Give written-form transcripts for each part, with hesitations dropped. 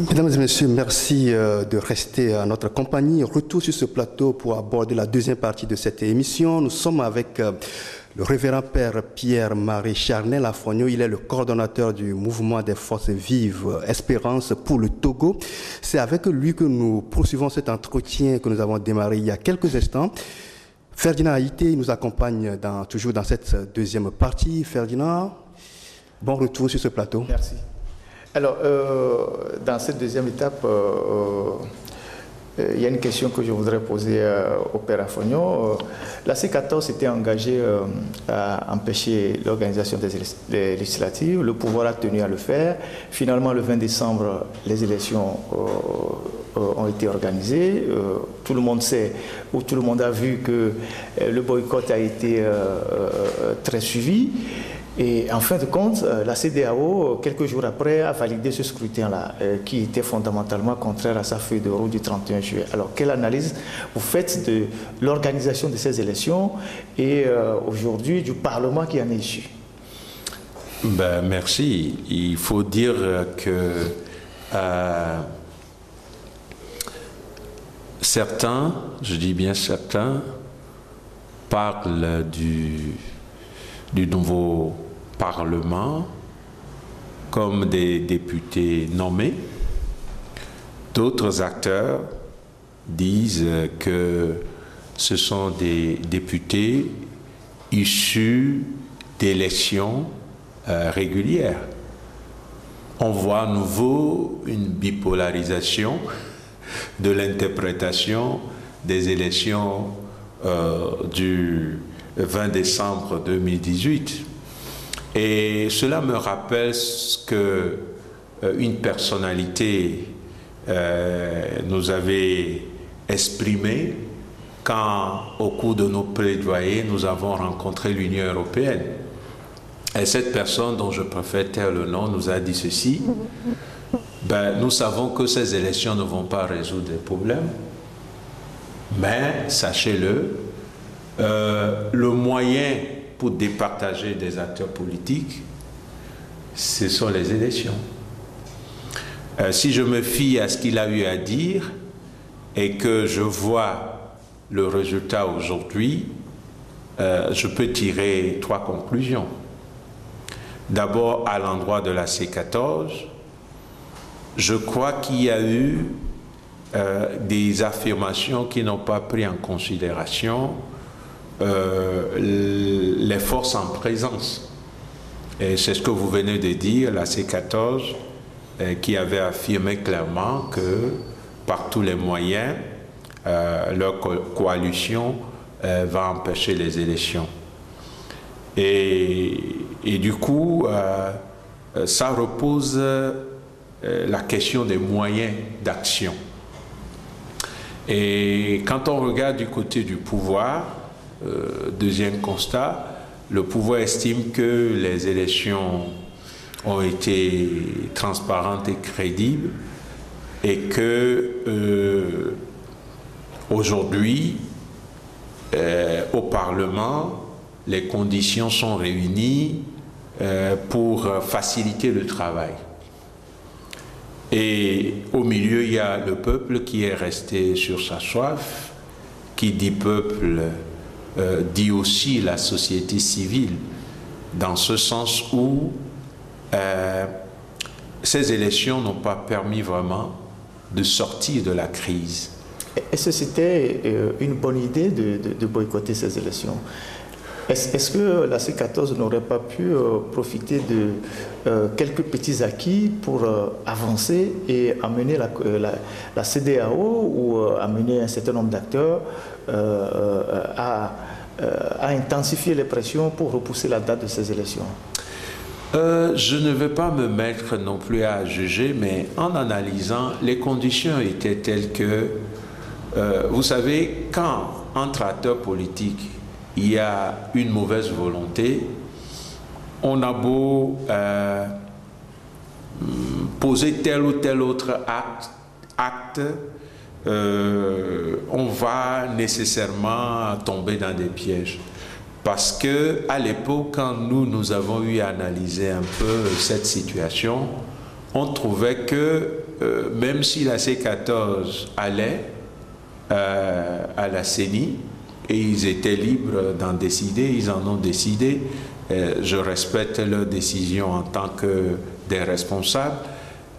Mesdames et messieurs, merci de rester à notre compagnie. Retour sur ce plateau pour aborder la deuxième partie de cette émission. Nous sommes avec le révérend Père Pierre-Marie Charnel-Afogno. Il est le coordonnateur du mouvement des forces vives Espérance pour le Togo. C'est avec lui que nous poursuivons cet entretien que nous avons démarré il y a quelques instants. Ferdinand Haïté nous accompagne toujours dans cette deuxième partie. Ferdinand, bon retour sur ce plateau. Merci. Alors, dans cette deuxième étape, il y a une question que je voudrais poser au Père Afogno. La C14 s'était engagée à empêcher l'organisation des législatives. Le pouvoir a tenu à le faire. Finalement, le 20 décembre, les élections ont été organisées. Tout le monde sait, ou tout le monde a vu que le boycott a été très suivi. Et en fin de compte, la CEDEAO, quelques jours après, a validé ce scrutin-là, qui était fondamentalement contraire à sa feuille de route du 31 juillet. Alors, quelle analyse vous faites de l'organisation de ces élections et aujourd'hui du Parlement qui en est issu? Merci. Il faut dire que certains, je dis bien certains, parlent du nouveau Parlement comme des députés nommés. D'autres acteurs disent que ce sont des députés issus d'élections régulières. On voit à nouveau une bipolarisation de l'interprétation des élections du 20 décembre 2018. Et cela me rappelle ce que une personnalité nous avait exprimé quand, au cours de nos plaidoyers, nous avons rencontré l'Union européenne. Et cette personne, dont je préfère taire le nom, nous a dit ceci: nous savons que ces élections ne vont pas résoudre les problèmes, mais sachez-le, le moyen pour départager des acteurs politiques, ce sont les élections. Si je me fie à ce qu'il a eu à dire et que je vois le résultat aujourd'hui, je peux tirer trois conclusions. D'abord, à l'endroit de la C14, je crois qu'il y a eu des affirmations qui n'ont pas pris en considération les forces en présence. Et c'est ce que vous venez de dire, la C14, qui avait affirmé clairement que par tous les moyens, leur coalition va empêcher les élections. Et du coup, ça repose la question des moyens d'action. Et quand on regarde du côté du pouvoir, deuxième constat, le pouvoir estime que les élections ont été transparentes et crédibles et que aujourd'hui, au Parlement, les conditions sont réunies pour faciliter le travail. Et au milieu, il y a le peuple qui est resté sur sa soif. Qui dit peuple dit aussi la société civile, dans ce sens où ces élections n'ont pas permis vraiment de sortir de la crise. Est-ce que c'était une bonne idée de boycotter ces élections? Est-ce que la C14 n'aurait pas pu profiter de quelques petits acquis pour avancer et amener la CEDEAO ou amener un certain nombre d'acteurs à intensifier les pressions pour repousser la date de ces élections? Je ne vais pas me mettre non plus à juger, mais en analysant, les conditions étaient telles que, vous savez, quand entre acteurs politiques, il y a une mauvaise volonté, on a beau poser tel ou tel autre acte, on va nécessairement tomber dans des pièges. Parce que à l'époque, quand nous avons eu à analyser un peu cette situation, on trouvait que même si la C14 allait à la CENI, et ils étaient libres d'en décider, ils en ont décidé, je respecte leur décision en tant que des responsables,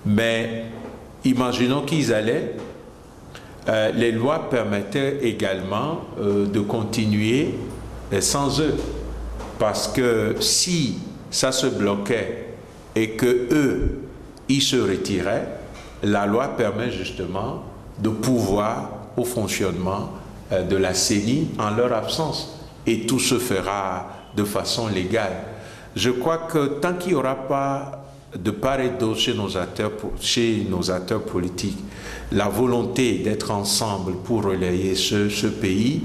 mais imaginons qu'ils allaient, les lois permettaient également de continuer sans eux, parce que si ça se bloquait et que eux, ils se retiraient, la loi permet justement de pouvoir au fonctionnement de la CENI en leur absence, et tout se fera de façon légale. Je crois que tant qu'il n'y aura pas de part et d'autre chez nos acteurs politiques la volonté d'être ensemble pour relayer ce pays,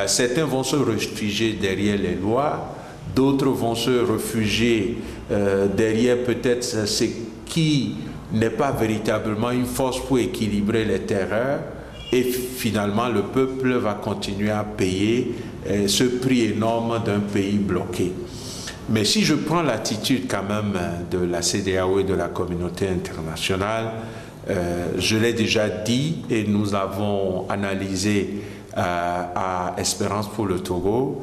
certains vont se réfugier derrière les lois, d'autres vont se réfugier derrière peut-être ce qui n'est pas véritablement une force pour équilibrer les terreurs, et finalement le peuple va continuer à payer ce prix énorme d'un pays bloqué. Mais si je prends l'attitude quand même de la CEDEAO et de la communauté internationale, je l'ai déjà dit et nous avons analysé à Espérance pour le Togo,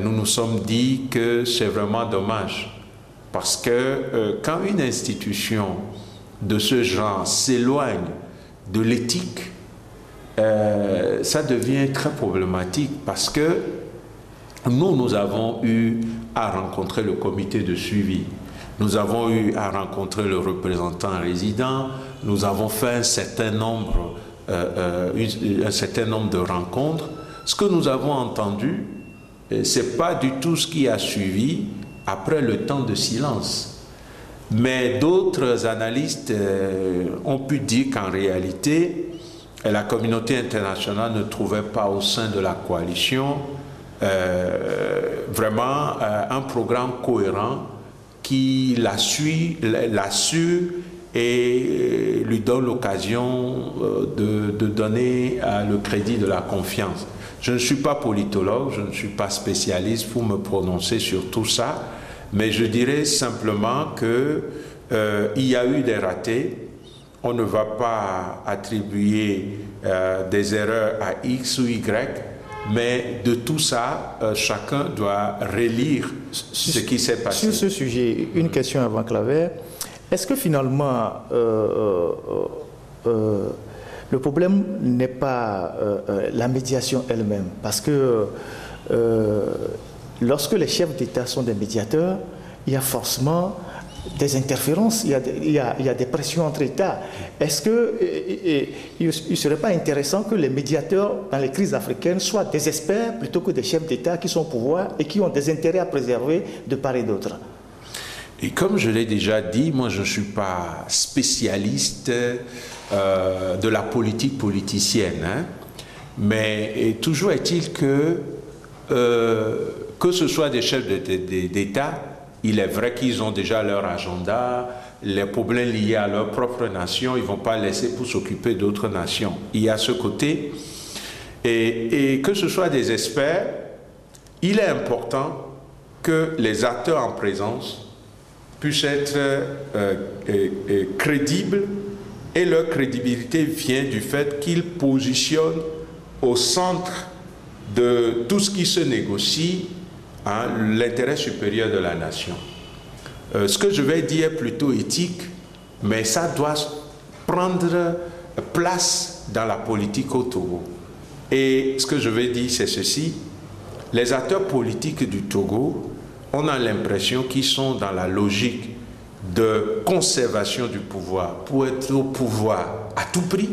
nous nous sommes dit que c'est vraiment dommage parce que quand une institution de ce genre s'éloigne de l'éthique, ça devient très problématique parce que nous avons eu à rencontrer le comité de suivi, nous avons eu à rencontrer le représentant résident, nous avons fait un certain nombre de rencontres. Ce que nous avons entendu, c'est pas du tout ce qui a suivi après le temps de silence. Mais d'autres analystes ont pu dire qu'en réalité, la communauté internationale ne trouvait pas au sein de la coalition vraiment un programme cohérent qui l'assure et lui donne l'occasion de donner le crédit de la confiance. Je ne suis pas politologue, je ne suis pas spécialiste pour me prononcer sur tout ça, mais je dirais simplement qu'il y a eu des ratés. On ne va pas attribuer des erreurs à X ou Y, mais de tout ça, chacun doit relire ce qui s'est passé. Sur ce sujet, une question avant Claver. Est-ce que finalement, le problème n'est pas la médiation elle-même? Parce que lorsque les chefs d'État sont des médiateurs, il y a forcément des interférences, il y a des pressions entre États. Est-ce qu'il ne serait pas intéressant que les médiateurs dans les crises africaines soient des experts plutôt que des chefs d'État qui sont au pouvoir et qui ont des intérêts à préserver de part et d'autre? Et comme je l'ai déjà dit, moi je ne suis pas spécialiste de la politique politicienne, hein, mais toujours est-il que ce soit des chefs d'État, il est vrai qu'ils ont déjà leur agenda, les problèmes liés à leur propre nation, ils ne vont pas laisser pour s'occuper d'autres nations. Il y a ce côté, et que ce soit des experts, il est important que les acteurs en présence puissent être crédibles, et leur crédibilité vient du fait qu'ils positionnent au centre de tout ce qui se négocie l'intérêt supérieur de la nation. Ce que je vais dire est plutôt éthique, mais ça doit prendre place dans la politique au Togo. Et ce que je vais dire, c'est ceci. Les acteurs politiques du Togo, on a l'impression qu'ils sont dans la logique de conservation du pouvoir, pour être au pouvoir à tout prix,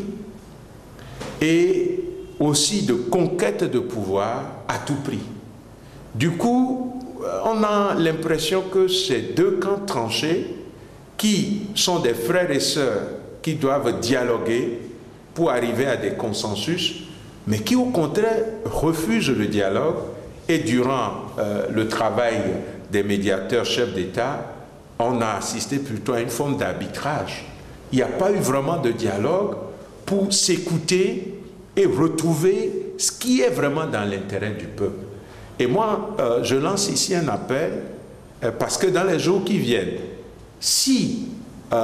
et aussi de conquête de pouvoir à tout prix. Du coup, on a l'impression que ces deux camps tranchés, qui sont des frères et sœurs, qui doivent dialoguer pour arriver à des consensus, mais qui au contraire refusent le dialogue. Et durant le travail des médiateurs chefs d'État, on a assisté plutôt à une forme d'arbitrage. Il n'y a pas eu vraiment de dialogue pour s'écouter et retrouver ce qui est vraiment dans l'intérêt du peuple. Et moi, je lance ici un appel, parce que dans les jours qui viennent, si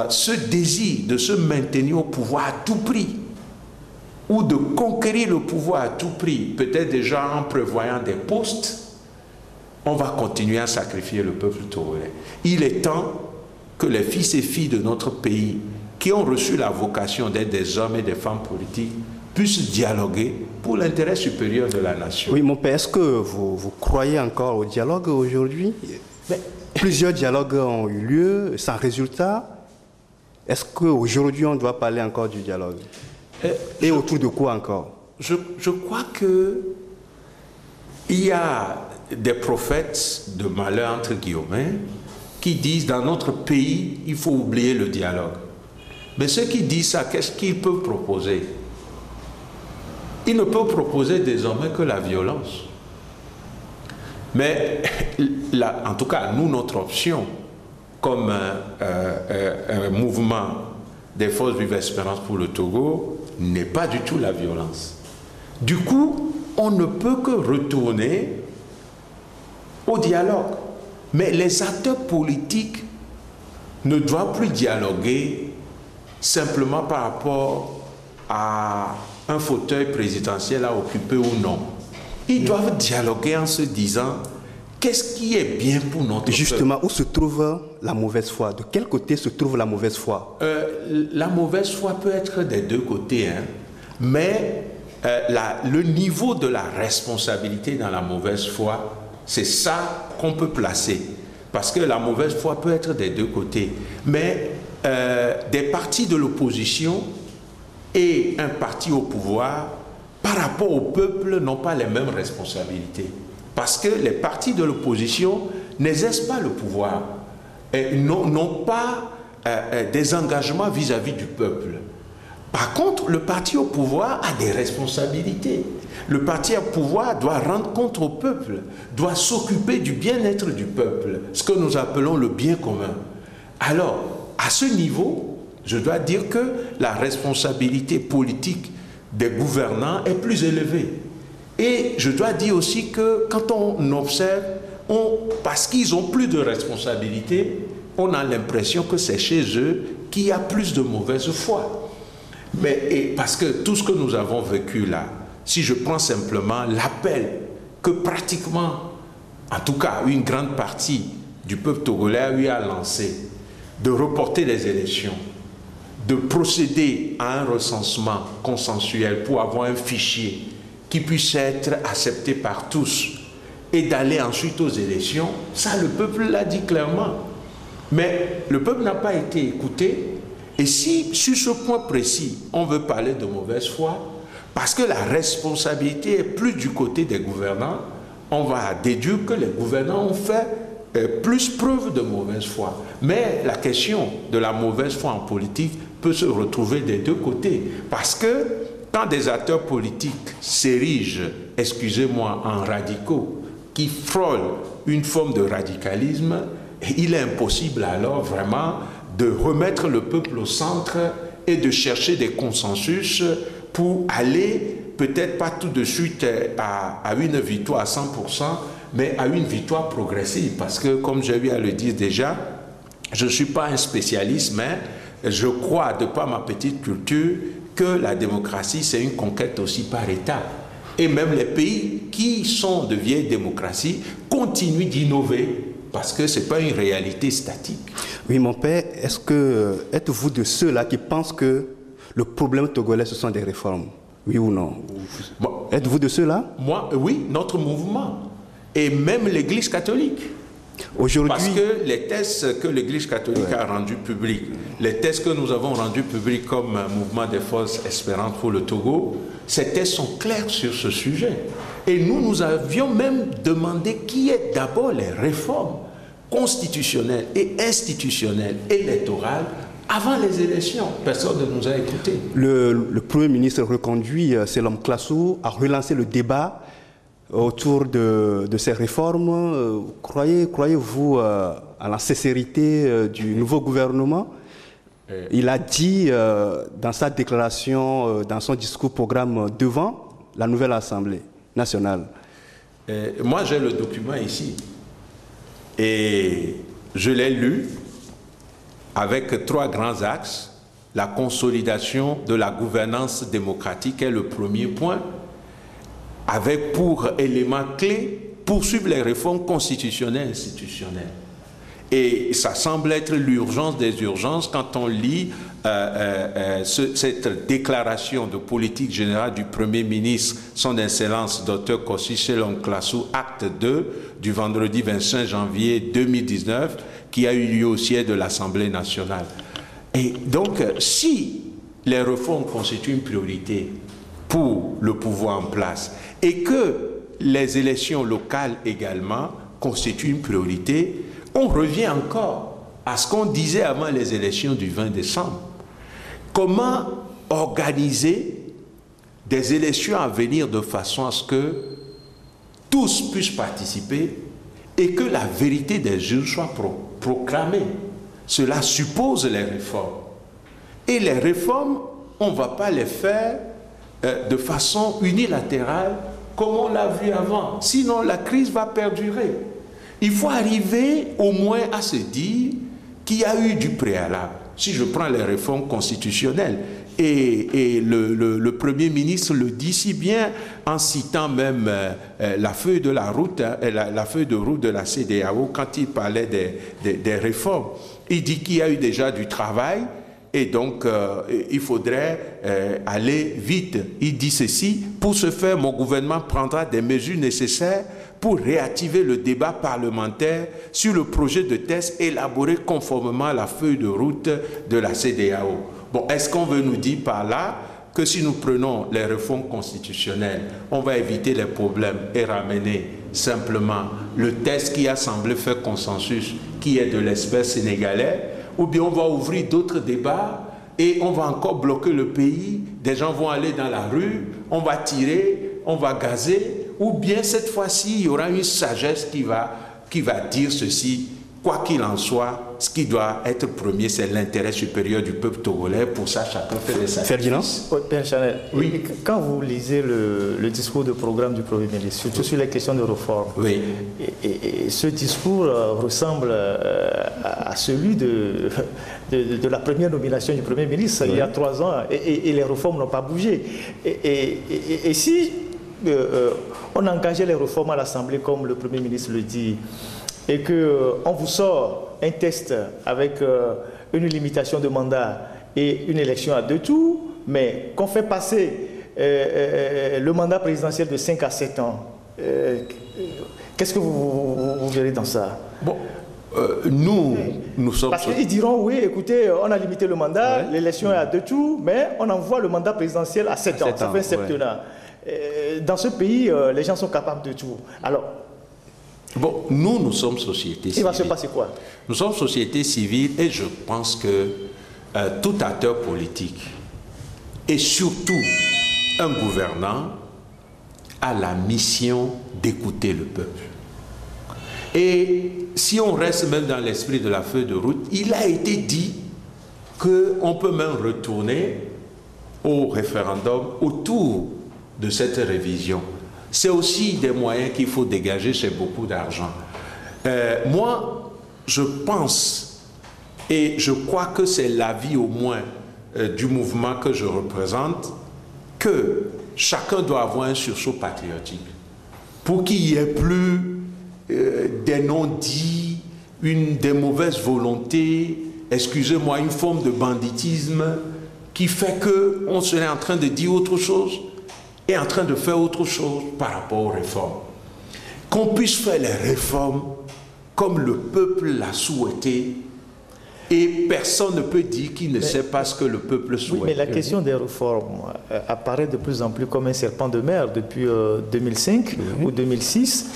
ce désir de se maintenir au pouvoir à tout prix, ou de conquérir le pouvoir à tout prix, peut-être déjà en prévoyant des postes, on va continuer à sacrifier le peuple togolais. Il est temps que les fils et filles de notre pays, qui ont reçu la vocation d'être des hommes et des femmes politiques, puissent dialoguer pour l'intérêt supérieur de la nation. Oui, mon père, est-ce que vous croyez encore au dialogue aujourd'hui? Plusieurs dialogues ont eu lieu sans résultat. Est-ce qu'aujourd'hui, on doit parler encore du dialogue? Et autour de quoi encore? Je crois qu'il y a des prophètes de malheur, entre guillemets, qui disent dans notre pays, il faut oublier le dialogue. Mais ceux qui disent ça, qu'est-ce qu'ils peuvent proposer? Ils ne peuvent proposer désormais que la violence. Mais en tout cas, nous, notre option, comme un mouvement des forces Vive Espérance pour le Togo, n'est pas du tout la violence. Du coup, on ne peut que retourner au dialogue. Mais les acteurs politiques ne doivent plus dialoguer simplement par rapport à un fauteuil présidentiel à occuper ou non. Ils doivent dialoguer en se disant qu'est-ce qui est bien pour notre Justement, peuple. où se trouve la mauvaise foi? De quel côté se trouve la mauvaise foi? La mauvaise foi peut être des deux côtés, hein, mais le niveau de la responsabilité dans la mauvaise foi, c'est ça qu'on peut placer. Parce que la mauvaise foi peut être des deux côtés. Mais des partis de l'opposition et un parti au pouvoir, par rapport au peuple, n'ont pas les mêmes responsabilités. Parce que les partis de l'opposition n'exercent pas le pouvoir, n'ont pas des engagements vis-à-vis du peuple. Par contre, le parti au pouvoir a des responsabilités. Le parti au pouvoir doit rendre compte au peuple, doit s'occuper du bien-être du peuple, ce que nous appelons le bien commun. Alors, à ce niveau, je dois dire que la responsabilité politique des gouvernants est plus élevée. Et je dois dire aussi que quand on observe, parce qu'ils ont plus de responsabilités, on a l'impression que c'est chez eux qu'il y a plus de mauvaise foi. Mais parce que tout ce que nous avons vécu là, si je prends simplement l'appel que pratiquement, en tout cas une grande partie du peuple togolais a eu à lancer, de reporter les élections, de procéder à un recensement consensuel pour avoir un fichier qui puisse être accepté par tous et d'aller ensuite aux élections, ça le peuple l'a dit clairement. Mais le peuple n'a pas été écouté. Et si, sur ce point précis, on veut parler de mauvaise foi, parce que la responsabilité est plus du côté des gouvernants, on va déduire que les gouvernants ont fait plus preuve de mauvaise foi. Mais la question de la mauvaise foi en politique peut se retrouver des deux côtés. Parce que quand des acteurs politiques s'érigent, excusez-moi, en radicaux, qui frôlent une forme de radicalisme, il est impossible alors vraiment de remettre le peuple au centre et de chercher des consensus pour aller, peut-être pas tout de suite à une victoire à 100%, mais à une victoire progressive. Parce que, comme j'ai eu à le dire déjà, je ne suis pas un spécialiste, mais je crois, de par ma petite culture, que la démocratie, c'est une conquête aussi par étapes. Et même les pays qui sont de vieilles démocraties continuent d'innover, parce que ce n'est pas une réalité statique. Oui, mon père, êtes-vous de ceux-là qui pensent que le problème togolais, ce sont des réformes? Oui ou non? Êtes-vous de ceux-là? Moi, oui, notre mouvement. Et même l'Église catholique. Aujourd'hui, parce que les tests que l'Église catholique a rendus publics, les tests que nous avons rendus publics comme mouvement des forces espérantes pour le Togo, ces tests sont clairs sur ce sujet. Et nous avions même demandé qui est d'abord les réformes constitutionnelles et institutionnelles, électorales, avant les élections. Personne ne nous a écoutés. Le Premier ministre reconduit, Selom Klasso, a relancé le débat autour de ces réformes. Croyez-vous à la sincérité du nouveau gouvernement? Il a dit dans sa déclaration, dans son discours programme devant la nouvelle Assemblée nationale. Moi, j'ai le document ici et je l'ai lu avec 3 grands axes. La consolidation de la gouvernance démocratique est le premier point, avec pour élément clé poursuivre les réformes constitutionnelles et institutionnelles. Et ça semble être l'urgence des urgences quand on lit cette déclaration de politique générale du Premier ministre, son Excellence Dr Kossi Selon Klasu, acte 2 du vendredi 25 janvier 2019, qui a eu lieu au siège de l'Assemblée nationale. Et donc, si les réformes constituent une priorité pour le pouvoir en place et que les élections locales également constituent une priorité, on revient encore à ce qu'on disait avant les élections du 20 décembre. Comment organiser des élections à venir de façon à ce que tous puissent participer et que la vérité des urnes soit proclamée. Cela suppose les réformes. Et les réformes, on ne va pas les faire de façon unilatérale comme on l'a vu avant. Sinon, la crise va perdurer. Il faut arriver au moins à se dire qu'il y a eu du préalable. Si je prends les réformes constitutionnelles, et le Premier ministre le dit si bien en citant même la feuille de la route, la feuille de route de la CEDEAO quand il parlait des réformes. Il dit qu'il y a eu déjà du travail et donc il faudrait aller vite. Il dit ceci: pour ce faire, mon gouvernement prendra des mesures nécessaires pour réactiver le débat parlementaire sur le projet de texte élaboré conformément à la feuille de route de la CEDEAO. Bon, est-ce qu'on veut nous dire par là que si nous prenons les réformes constitutionnelles, on va éviter les problèmes et ramener simplement le texte qui a semblé faire consensus, qui est de l'espèce sénégalais, ou bien on va ouvrir d'autres débats et on va encore bloquer le pays, des gens vont aller dans la rue, on va tirer, on va gazer, ou bien cette fois-ci, il y aura une sagesse qui va dire ceci: quoi qu'il en soit, ce qui doit être premier, c'est l'intérêt supérieur du peuple togolais. Pour ça, chacun fait des sacrifices. Père Chanel, oui. Quand vous lisez le discours de programme du Premier ministre, surtout sur les questions de réforme, oui. et ce discours ressemble à celui de la première nomination du Premier ministre, oui, il y a 3 ans, et les réformes n'ont pas bougé. Et si on engageait les réformes à l'Assemblée, comme le Premier ministre le dit, et qu'on vous sort un texte avec une limitation de mandat et une élection à 2 tours, mais qu'on fait passer le mandat présidentiel de 5 à 7 ans, qu'est-ce que vous verrez dans ça? Bon, nous sommes... Parce qu'ils diront, oui, écoutez, on a limité le mandat, ouais, l'élection est à 2 tours, mais on envoie le mandat présidentiel à 7 ans, ça fait un septennat. Ouais. Dans ce pays, les gens sont capables de tout. Alors, bon, nous sommes société civile. Il va se passer quoi? Nous sommes société civile et je pense que tout acteur politique et surtout un gouvernant a la mission d'écouter le peuple. Et si on reste même dans l'esprit de la feuille de route, il a été dit qu'on peut même retourner au référendum autour de cette révision. C'est aussi des moyens qu'il faut dégager, c'est beaucoup d'argent. Moi, je pense et je crois que c'est l'avis au moins du mouvement que je représente, que chacun doit avoir un sursaut patriotique pour qu'il n'y ait plus des non-dits, des mauvaises volontés, excusez-moi, une forme de banditisme qui fait qu'on serait en train de dire autre chose et en train de faire autre chose par rapport aux réformes. Qu'on puisse faire les réformes comme le peuple l'a souhaité et personne ne peut dire qu'il ne sait pas ce que le peuple souhaite. Oui, mais la question des réformes apparaît de plus en plus comme un serpent de mer depuis 2005 ou 2006.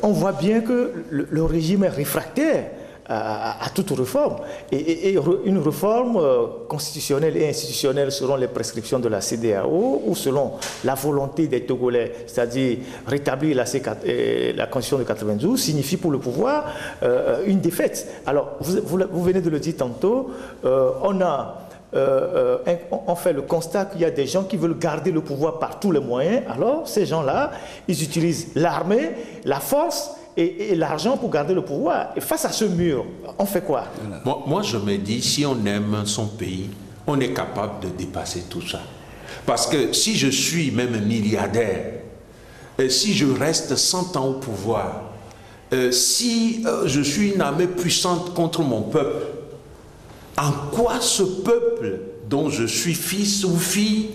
On voit bien que le régime est réfractaire à toute réforme. Et une réforme constitutionnelle et institutionnelle selon les prescriptions de la CEDEAO ou selon la volonté des Togolais, c'est-à-dire rétablir la Constitution de 92, signifie pour le pouvoir une défaite. Alors, vous venez de le dire tantôt, on fait le constat qu'il y a des gens qui veulent garder le pouvoir par tous les moyens. Alors, ces gens-là, ils utilisent l'armée, la force et l'argent pour garder le pouvoir. Et face à ce mur, on fait quoi? Moi, je me dis, si on aime son pays, on est capable de dépasser tout ça. Parce que si je suis même milliardaire, si je reste 100 ans au pouvoir, si je suis une armée puissante contre mon peuple, en quoi ce peuple dont je suis fils ou fille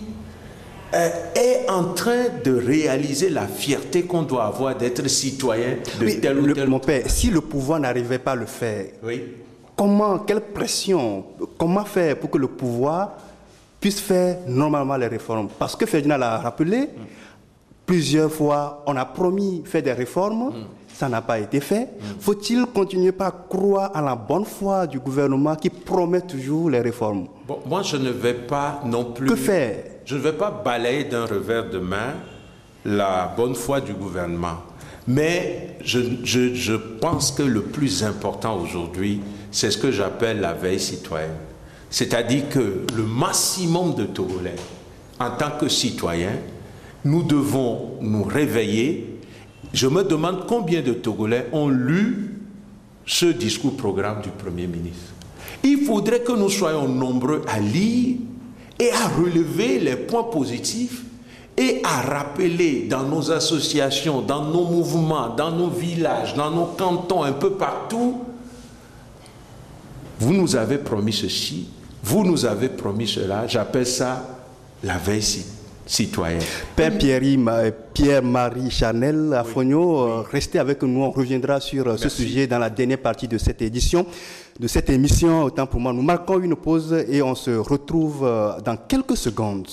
est en train de réaliser la fierté qu'on doit avoir d'être citoyen de tel ou tel... Mon père, si le pouvoir n'arrivait pas à le faire, oui. Quelle pression, comment faire pour que le pouvoir puisse faire normalement les réformes? Parce que Ferdinand l'a rappelé, plusieurs fois, on a promis faire des réformes, ça n'a pas été fait. Faut-il continuer par croire à la bonne foi du gouvernement qui promet toujours les réformes? Bon, moi, je ne vais pas non plus... Que faire? Je ne vais pas balayer d'un revers de main la bonne foi du gouvernement. Mais je pense que le plus important aujourd'hui, c'est ce que j'appelle la veille citoyenne. C'est-à-dire que le maximum de Togolais, en tant que citoyens, nous devons nous réveiller. Je me demande combien de Togolais ont lu ce discours-programme du Premier ministre. Il faudrait que nous soyons nombreux à lire et à relever les points positifs et à rappeler dans nos associations, dans nos mouvements, dans nos villages, dans nos cantons, un peu partout, vous nous avez promis ceci, vous nous avez promis cela, j'appelle ça la veille citoyenne. Père Pierre-Marie Charnel Afogno, restez avec nous, on reviendra sur ce sujet dans la dernière partie de cette édition, de cette émission. Autant pour moi, nous marquons une pause et on se retrouve dans quelques secondes.